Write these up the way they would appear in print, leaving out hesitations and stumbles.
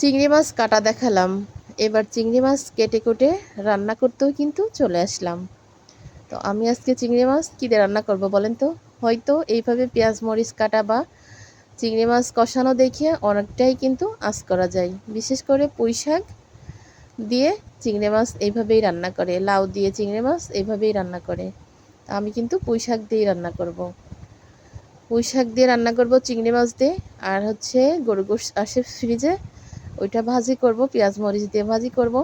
চিংড়ি মাছ কাটা দেখালাম, এবার চিংড়ি মাছ কেটে কুটে রান্না করতেও কিন্তু চলে আসলাম। তো আমি আজকে চিংড়ি মাছ কী দিয়ে রান্না করব বলেন তো? হয়তো এইভাবে পেঁয়াজ মরিচ কাটা বা চিংড়ি মাছ কষানো দেখে অনেকটাই কিন্তু আঁচ করা যায়। বিশেষ করে পুঁই শাক দিয়ে চিংড়ি মাছ এইভাবেই রান্না করে, লাউ দিয়ে চিংড়ি মাছ এইভাবেই রান্না করে। আমি কিন্তু পুঁই শাক দিয়েই রান্না করব। পুঁই শাক দিয়ে রান্না করব চিংড়ি মাছ দিয়ে। আর হচ্ছে গরু গোশ আসে ফ্রিজে, ওইটা ভাজি করব, পেঁয়াজ মরিচ দিয়ে ভাজি করব।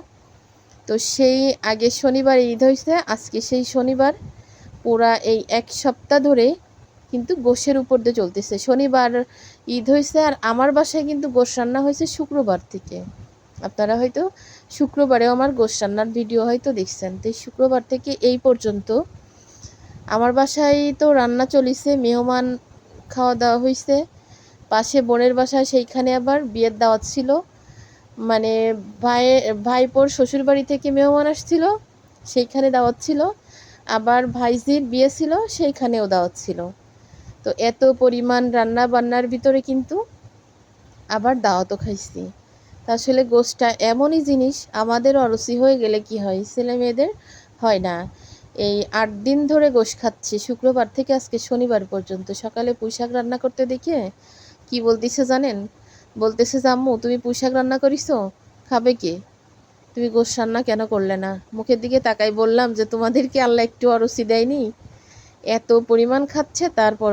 তো সেই আগে শনিবার ঈদ হয়েছে, আজকে সেই শনিবার পুরা এই এক সপ্তাহ ধরে কিন্তু গোশের উপর দিয়ে চলতেছে। শনিবার ঈদ হয়েছে আর আমার বাসায় কিন্তু গোশ রান্না হয়েছে শুক্রবার থেকে। আপনারা হয়তো শুক্রবারেও আমার গোশ রান্নার ভিডিও হয়তো দেখছেন। তো শুক্রবার থেকে এই পর্যন্ত আমার বাসায় তো রান্না চলিছে, মেহমান খাওয়া দাওয়া হয়েছে। পাশে বোনের বাসায়, সেইখানে আবার বিয়ের দাওয়াত ছিল, মানে ভাইপোর শ্বশুরবাড়ি থেকে মেহমান আসছিল, সেইখানে দাওয়াত ছিল। আবার ভাইজির বিয়ে ছিল, সেইখানেও দাওয়াত ছিল। তো এত পরিমাণ রান্না বান্নার ভিতরে কিন্তু আবার দাওয়াতও খাইছি। তা আসলে গোশটা এমনই জিনিস, আমাদের অরুচি হয়ে গেলে কি হয়, ছেলে মেয়েদের হয় না। এই 8 দিন ধরে গোশ খাচ্ছি, শুক্রবার থেকে আজকে শনিবার পর্যন্ত। সকালে পুঁই শাক রান্না করতে দেখে কি বলতেছে জানেন? বলতেছে যে আম্মু তুমি পুঁই শাক রান্না করিছো, খাবে কে? তুমি গোশ রান্না কেন করলে না? মুখের দিকে তাকাই বললাম যে তোমাদের কি আল্লাহ একটু অরুচি দেয়নি? এত পরিমাণ খাচ্ছে তারপর